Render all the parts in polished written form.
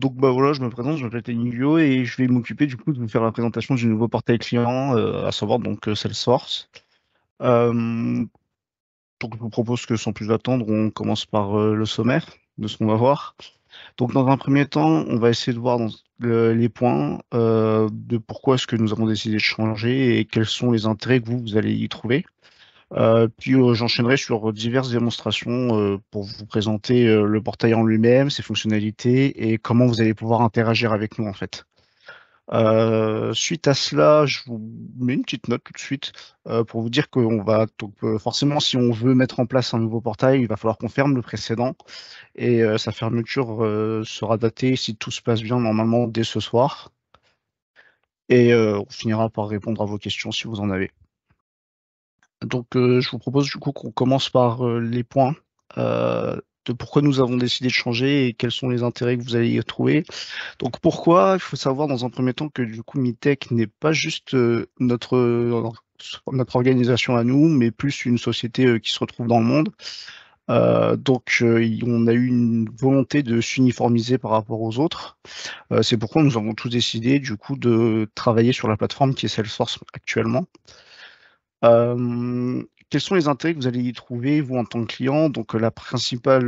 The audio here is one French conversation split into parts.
Donc bah voilà, je me présente, je m'appelle Tenigio et je vais m'occuper du coup de vous faire la présentation du nouveau portail client, à savoir donc Salesforce. Euh, donc je vous propose que sans plus attendre, on commence par le sommaire de ce qu'on va voir. Donc dans un premier temps, on va essayer de voir les points de pourquoi est-ce que nous avons décidé de changer et quels sont les intérêts que vous allez y trouver. Puis j'enchaînerai sur diverses démonstrations pour vous présenter le portail en lui-même, ses fonctionnalités et comment vous allez pouvoir interagir avec nous en fait. Suite à cela, je vous mets une petite note tout de suite pour vous dire qu'on va donc forcément, si on veut mettre en place un nouveau portail, il va falloir qu'on ferme le précédent et sa fermeture sera datée, si tout se passe bien, normalement dès ce soir. Et on finira par répondre à vos questions si vous en avez. Donc, je vous propose du coup qu'on commence par les points de pourquoi nous avons décidé de changer et quels sont les intérêts que vous allez y trouver. Donc, pourquoi? Il faut savoir dans un premier temps que du coup, MiTech n'est pas juste notre organisation à nous, mais plus une société qui se retrouve dans le monde. On a eu une volonté de s'uniformiser par rapport aux autres. C'est pourquoi nous avons tous décidé du coup de travailler sur la plateforme qui est Salesforce actuellement. Quels sont les intérêts que vous allez y trouver, vous, en tant que client? Donc, le principal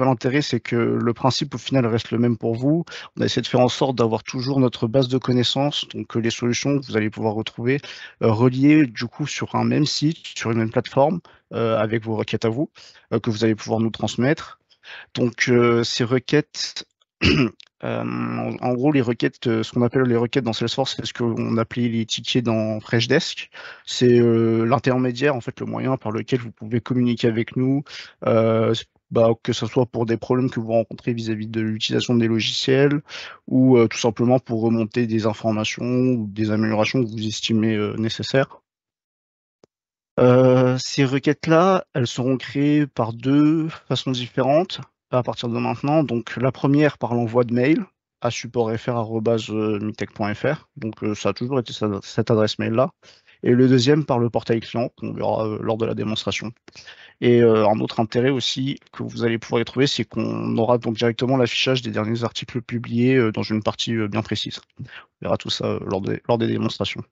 intérêt, c'est que le principe, au final, reste le même pour vous. On a essayé de faire en sorte d'avoir toujours notre base de connaissances, donc les solutions que vous allez pouvoir retrouver reliées, du coup, sur un même site, sur une même plateforme, avec vos requêtes à vous, que vous allez pouvoir nous transmettre. Donc, ces requêtes, en gros, les requêtes, ce qu'on appelle les requêtes dans Salesforce, c'est ce qu'on appelait les tickets dans Freshdesk. C'est l'intermédiaire, en fait, le moyen par lequel vous pouvez communiquer avec nous, que ce soit pour des problèmes que vous rencontrez vis-à-vis de l'utilisation des logiciels ou tout simplement pour remonter des informations ou des améliorations que vous estimez nécessaires. Ces requêtes-là, elles seront créées par deux façons différentes à partir de maintenant. Donc, la première par l'envoi de mail à supportfr@mitech.fr. Donc, ça a toujours été cette adresse mail-là. Et le deuxième par le portail client qu'on verra lors de la démonstration. Et un autre intérêt aussi que vous allez pouvoir y trouver, c'est qu'on aura donc directement l'affichage des derniers articles publiés dans une partie bien précise. On verra tout ça lors des démonstrations.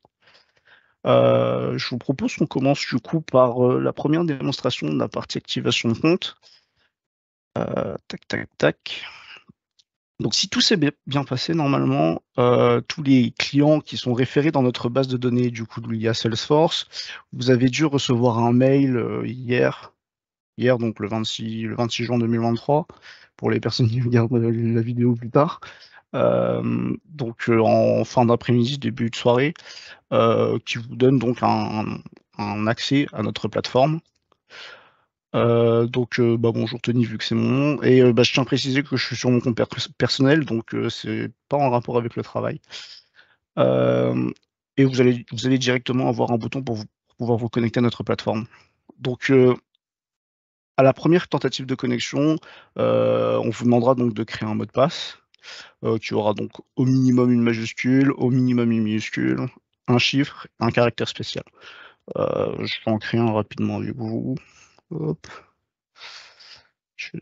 Je vous propose qu'on commence du coup par la première démonstration de la partie activation de compte. Tac, tac, tac. Donc, si tout s'est bien passé, normalement, tous les clients qui sont référés dans notre base de données du coup liée à Salesforce, vous avez dû recevoir un mail hier, donc le 26 juin 2023, pour les personnes qui regardent la vidéo plus tard. En fin d'après-midi, début de soirée, qui vous donne donc un accès à notre plateforme. Bonjour Tony, vu que c'est mon nom. Et je tiens à préciser que je suis sur mon compte personnel, donc c'est pas en rapport avec le travail. Euh, et vous allez directement avoir un bouton pour pouvoir vous connecter à notre plateforme. Donc, à la première tentative de connexion, on vous demandera donc de créer un mot de passe qui aura donc au minimum une majuscule, au minimum une minuscule, un chiffre, un caractère spécial. Je vais en créer un rapidement avec vous. Hop. Je-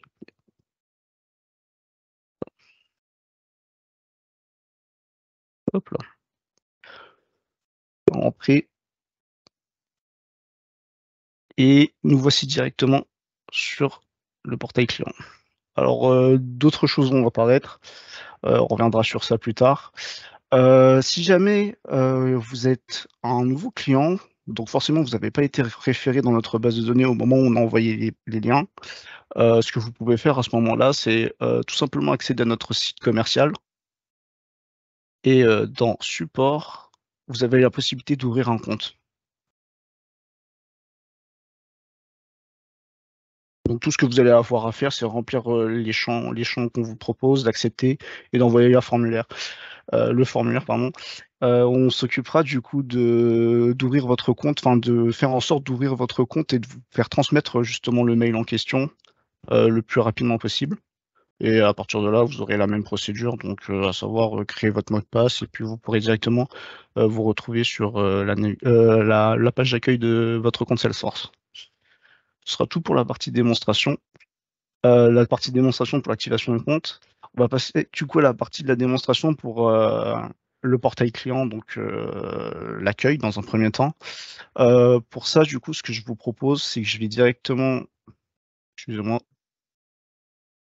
Hop là. Entrée. Et nous voici directement sur le portail client. Alors, d'autres choses vont apparaître. On reviendra sur ça plus tard. Si jamais vous êtes un nouveau client, donc forcément vous n'avez pas été référé dans notre base de données au moment où on a envoyé les liens, ce que vous pouvez faire à ce moment-là, c'est tout simplement accéder à notre site commercial et dans support, vous avez la possibilité d'ouvrir un compte. Donc tout ce que vous allez avoir à faire, c'est remplir les champs qu'on vous propose, d'accepter et d'envoyer le formulaire, pardon. On s'occupera du coup d'ouvrir votre compte, enfin de faire en sorte d'ouvrir votre compte et de vous faire transmettre justement le mail en question le plus rapidement possible. Et à partir de là, vous aurez la même procédure, donc à savoir créer votre mot de passe et puis vous pourrez directement vous retrouver sur la page d'accueil de votre compte Salesforce. Ce sera tout pour la partie démonstration. La partie démonstration pour l'activation de compte. On va passer du coup à la partie de la démonstration pour le portail client, donc l'accueil dans un premier temps. Pour ça, du coup, ce que je vous propose, c'est que je vais directement, excusez-moi,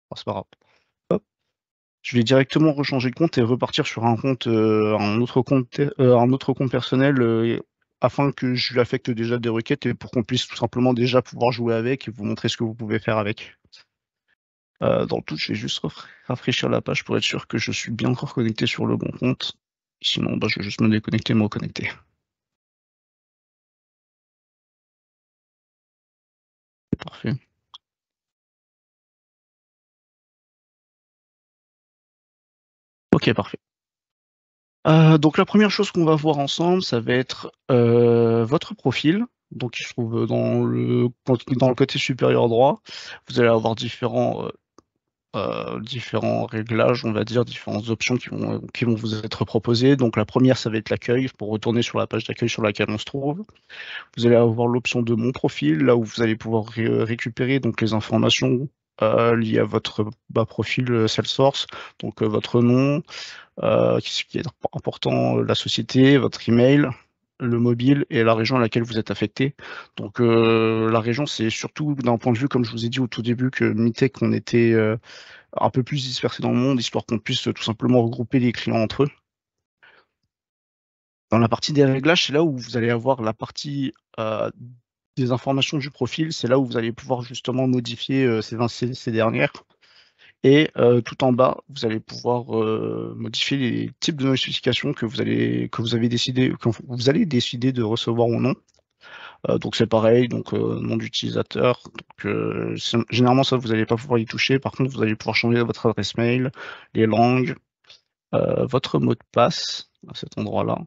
oh, c'est pas grave. Hop. Je vais directement rechanger de compte et repartir sur un compte, un autre compte personnel, afin que je lui affecte déjà des requêtes et pour qu'on puisse tout simplement déjà pouvoir jouer avec et vous montrer ce que vous pouvez faire avec. Dans le tout, je vais juste rafraîchir la page pour être sûr que je suis bien encore connecté sur le bon compte. Sinon, bah, je vais juste me déconnecter et me reconnecter. Parfait. Ok, parfait. Donc la première chose qu'on va voir ensemble, ça va être votre profil. Donc il se trouve dans le côté supérieur droit. Vous allez avoir différents réglages, on va dire, différentes options qui vont vous être proposées. Donc la première, ça va être l'accueil, pour retourner sur la page d'accueil sur laquelle on se trouve. Vous allez avoir l'option de mon profil, là où vous allez pouvoir récupérer donc les informations liées à votre profil Salesforce, donc votre nom, ce qui est important, la société, votre email, le mobile et la région à laquelle vous êtes affecté. Donc la région, c'est surtout d'un point de vue, comme je vous ai dit au tout début, que Mitech, on était un peu plus dispersé dans le monde, histoire qu'on puisse tout simplement regrouper les clients entre eux. Dans la partie des réglages, c'est là où vous allez avoir la partie des informations du profil, c'est là où vous allez pouvoir justement modifier ces dernières. Et tout en bas, vous allez pouvoir modifier les types de notifications que vous allez décider de recevoir ou non. Donc c'est pareil, donc nom d'utilisateur. Donc généralement ça vous n'allez pas pouvoir y toucher. Par contre, vous allez pouvoir changer votre adresse mail, les langues, votre mot de passe à cet endroit-là.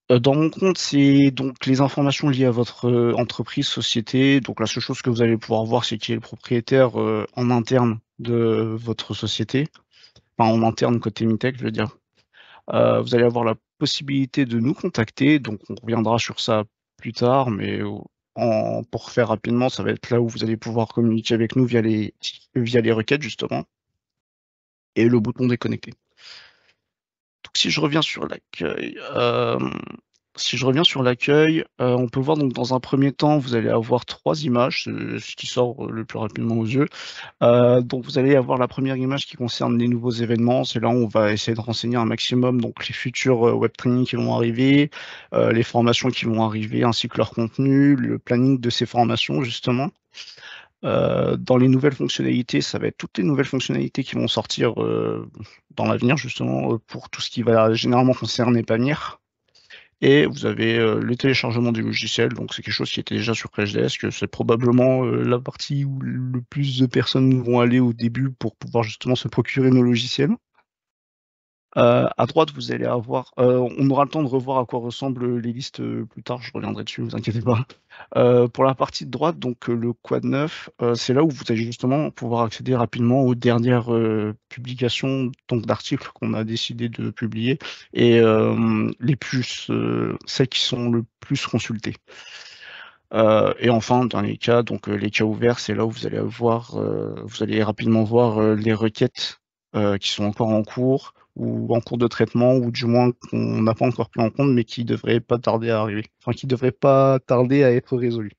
Dans mon compte, c'est donc les informations liées à votre entreprise, société. Donc la seule chose que vous allez pouvoir voir, c'est qui est le propriétaire en interne de votre société, enfin en interne côté Mitech, je veux dire. Vous allez avoir la possibilité de nous contacter, donc on reviendra sur ça plus tard, mais pour faire rapidement, ça va être là où vous allez pouvoir communiquer avec nous via les requêtes justement, et le bouton déconnecter. Donc si je reviens sur l'accueil, on peut voir donc dans un premier temps, vous allez avoir 3 images, ce qui sort le plus rapidement aux yeux. Donc vous allez avoir la première image qui concerne les nouveaux événements. C'est là où on va essayer de renseigner un maximum donc les futurs web trainings qui vont arriver, les formations qui vont arriver, ainsi que leur contenu, le planning de ces formations justement. Dans les nouvelles fonctionnalités, ça va être toutes les nouvelles fonctionnalités qui vont sortir dans l'avenir justement pour tout ce qui va généralement concerner Pamir. Et vous avez le téléchargement du logiciel, donc c'est quelque chose qui était déjà sur Crashdesk. C'est probablement la partie où le plus de personnes vont aller au début pour pouvoir justement se procurer nos logiciels. À droite, vous allez avoir, on aura le temps de revoir à quoi ressemblent les listes plus tard, je reviendrai dessus, ne vous inquiétez pas. Pour la partie de droite, donc le quad 9, c'est là où vous allez justement pouvoir accéder rapidement aux dernières publications donc d'articles qu'on a décidé de publier et celles qui sont le plus consultées. Et enfin, dans les cas, donc les cas ouverts, c'est là où vous allez rapidement voir les requêtes qui sont encore en cours ou en cours de traitement, ou du moins qu'on n'a pas encore pris en compte, mais qui devraient pas tarder à arriver, enfin qui devraient pas tarder à être résolues.